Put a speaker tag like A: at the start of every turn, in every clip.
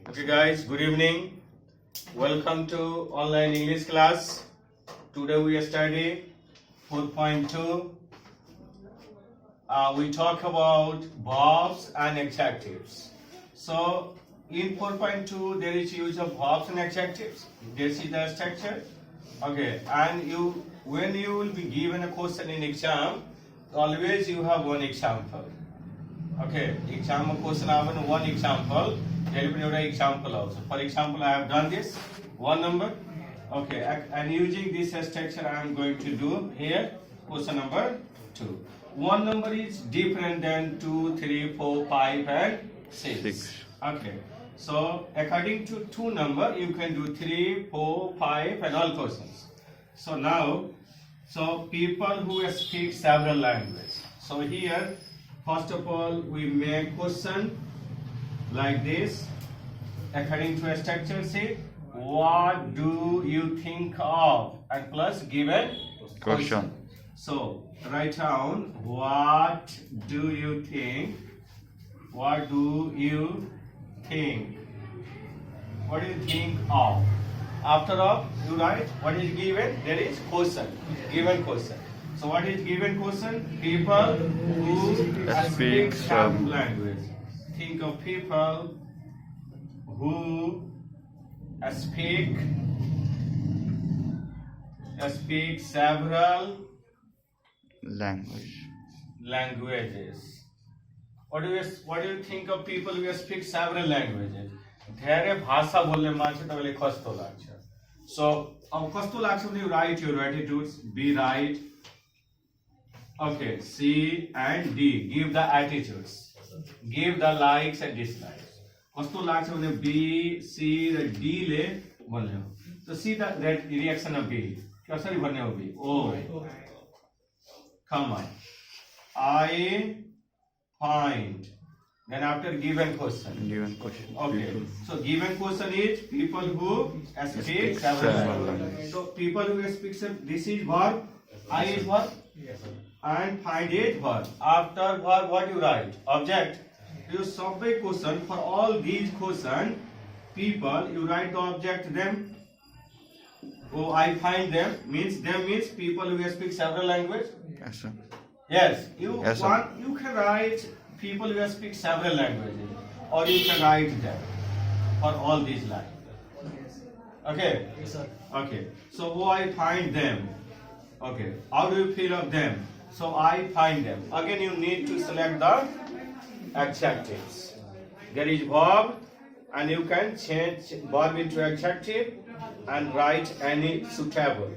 A: Okay guys, good evening. Welcome to online English class. Today we study 4.2. We talk about verbs and adjectives. So in 4.2 there is use of verbs and adjectives. This is the structure. Okay, and when you will be given a question in exam, always you have one example. Okay, exam question I have one example. There will be another example also. For example, I have done this one number. Okay, and using this structure, I am going to do here question number 2. One number is different than 2, 3, 4, 5, and 6. Okay, so according to 2 number, you can do 3, 4, 5, and all questions. So now, people who speak several languages. So here, first of all, we make question like this. According to a structure, say, what do you think of? And plus given question. So write down, what do you think? What do you think? What do you think of? After all, you write what is given. There is question. Given question. So what is given question? People who speak some language. Think of people who speak several languages. What do you think of people who speak several languages? धेरै भाषा बोल्ने मान्छे तपाईलाई कस्तो लाग्छ? So अब कस्तो लाग्छ भने you write your attitudes. Be right. Okay, C and D. Give the attitudes. Give the likes and dislikes. कस्तो लाग्छ भने B, C र D ले भन्ने हो. So see the reaction of B. कसरी भन्ने हो B? Oh, come on. I find. Then after given question. Okay. So given question is people who speak several languages. So people who speak this is verb. I is verb. And find is verb. After verb, what you write? Object. You solve a question. For all these questions, people, you write the object them. Oh, I find them means people who speak several languages.
B: Yes, sir.
A: Yes, you can write people who speak several languages, or you can write them for all these lines. Okay.
C: Yes, sir.
A: Okay. So, oh, I find them. Okay. How do you feel of them? So, I find them. Again, you need to select the adjectives. There is verb, and you can change verb into adjective and write any suitable.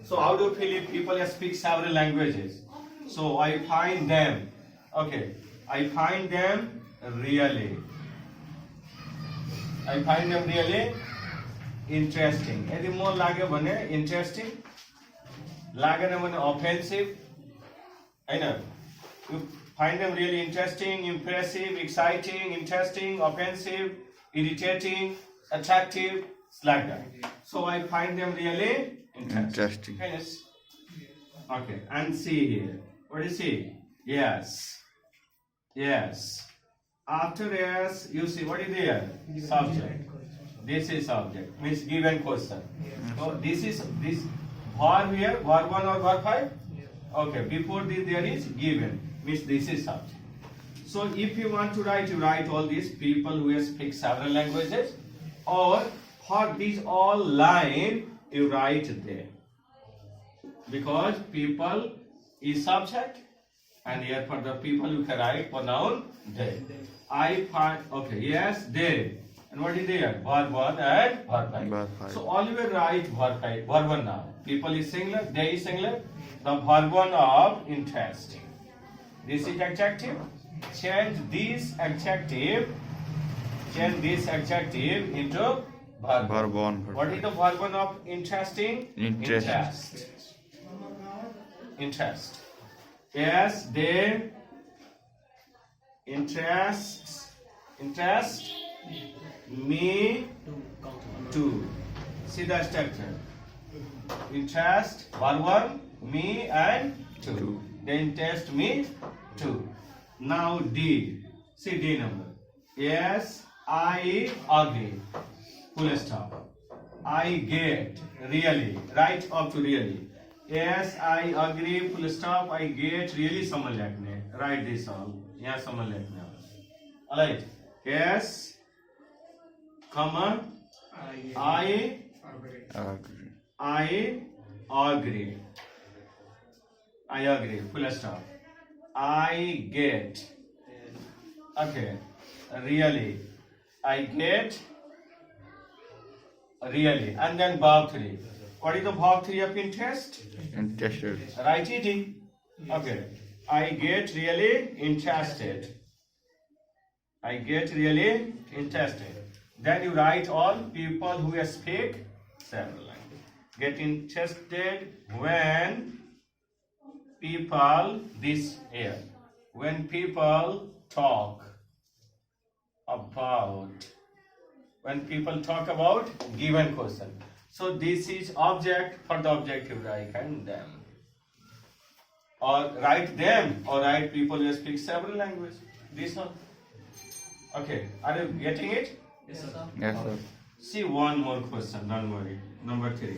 A: So, how do you feel if people speak several languages? So, I find them. Okay. I find them really. I find them really interesting. यदि more लाग्यो भने interesting, लागेन भने offensive, Hahn? You find them really interesting, impressive, exciting, interesting, offensive, irritating, attractive, like that. So I find them really interesting. Yes. Okay, and see here. What is see? Yes. Yes. After yes, you see what is there? Subject. This is subject. Means given question. So this verb here, verb 1 or verb 5? Okay. Before this there is given. Means this is subject. So if you want to write, you write all these people who speak several languages, or for these all line you write there. Because people is subject. And here for the people you can write pronoun they. I find, okay, yes, they. And what is there? Verb 1 and verb 5. So always write verb 1 now. People is singular, they is singular. The verb 1 of interesting. This is adjective. Change this adjective into verb 1. What is the verb 1 of interesting? Interest. Yes, they interest me too. See the structure. Interest, verb 1, me and 2. They interest me too. Now D. See D number. Yes, I agree. Full stop. I get really. Right up to really. Yes, I agree. Full stop. I get really. समझ लेने. Write this all. यहाँ समझ लेने. Alright. Yes. Comma. I
B: agree.
A: agree. I agree. Full stop. I get. Okay. Really. I get. Really. And then verb 3. What is the verb 3 of interest?
B: Interested.
A: Write it in. Okay. I get really interested. I get really interested. Then you write all people who speak several languages. Get interested when people, this here, when people talk about, given question. So this is object for the objective, right? And them. Or write them, or write people who speak several languages. This one. Okay, are you getting it?
B: Yes, sir.
A: See one more question, don't worry. Number 3.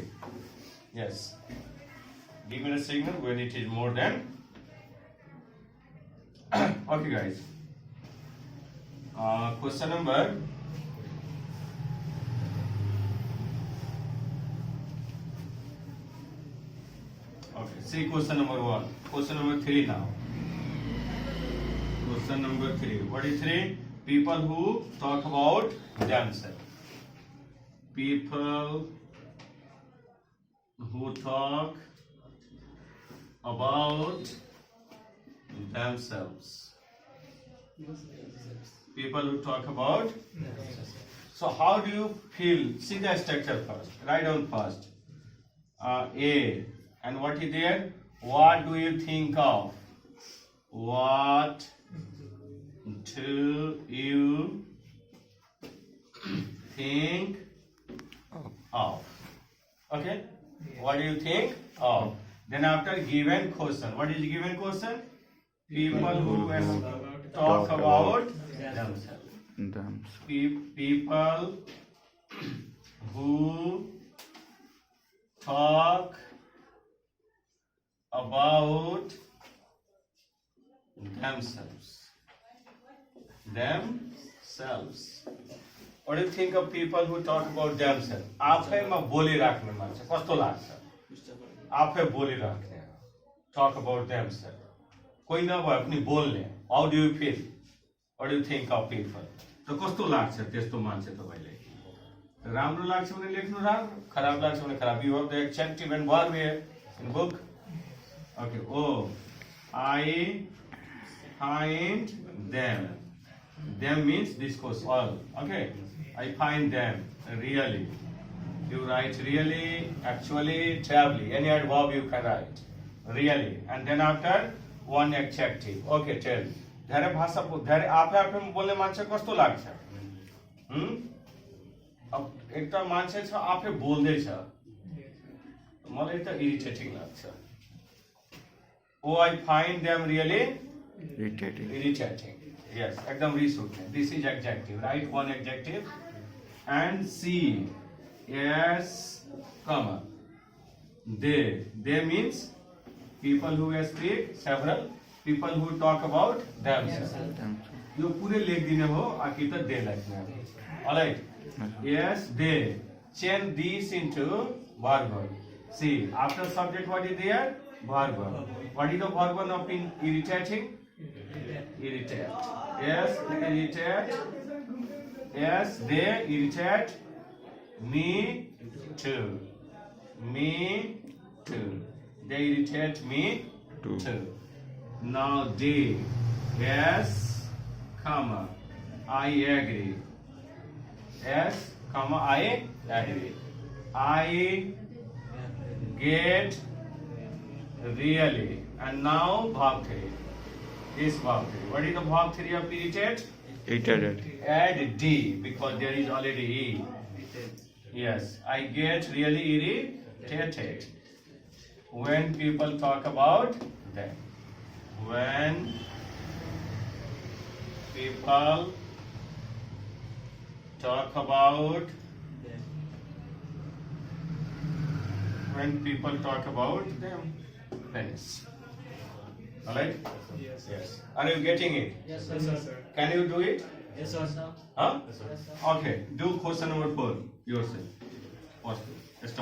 A: Yes. Give me a signal when it is more than. Okay, guys. Question number. Okay, see question number 1. Question number 3 now. Question number 3. What is 3? People who talk about themselves. People who talk about themselves. People who talk about. So how do you feel? See the structure first. Write down first. A. And what is there? What do you think of? What do you think of? Okay? What do you think of? Then after given question. What is given question? People who talk about themselves. People who talk about themselves. What do you think of people who talk about themselves? आफैमा बोलिराख्ने मान्छे कस्तो लाग्छ? आफै बोलिराख्ने. Talk about themselves. कोही नभए पनि बोल्ने. How do you feel? What do you think of people? त कस्तो लाग्छ त्यस्तो मान्छे तपाईलाई? राम्रो लाग्छ भने लेख्नु राम्रो, खराब लाग्छ भने खराब. You have the adjective and verb here in book. Okay. Oh, I find them. Them means this goes all. Okay. I find them really. You write really, actually, terribly. Any other verb you can write. Really. And then after one adjective. Okay, tell. धेरै भाषा धेरै आफै आफैमा बोल्ने मान्छे कस्तो लाग्छ? अब एउटा मान्छे छ आफै बोल्दै छ. मलाई त इरिटेटिङ लाग्छ. Oh, I find them really irritating. Yes, एकदम रिस उठ्ने. This is adjective. Write one adjective. And C. Yes, comma. They. They means people who speak several. People who talk about themselves. यो पूरे लेख दिने हो आखिर तक they लेख्ने. Alright. Yes, they. Change this into verb. See, after subject what is there? Verb. What is the verb of irritating? Irritate. Yes, irritate. Yes, they irritate me too. Me too. They irritate me too. Now they. Yes, comma. I agree. Yes, comma. I agree. I get really. And now verb 3. This verb 3. What is the verb 3 of irritate?
B: Irritated.
A: Add D because there is already E. Yes, I get really irritated when people talk about them. When people talk about when people talk about them things. Alright? Yes. Are you getting it?
C: Yes, sir.
A: Can you do it?
C: Yes, sir.
A: Huh?
C: Yes, sir.
A: Okay. Do question number 4 yourself. First.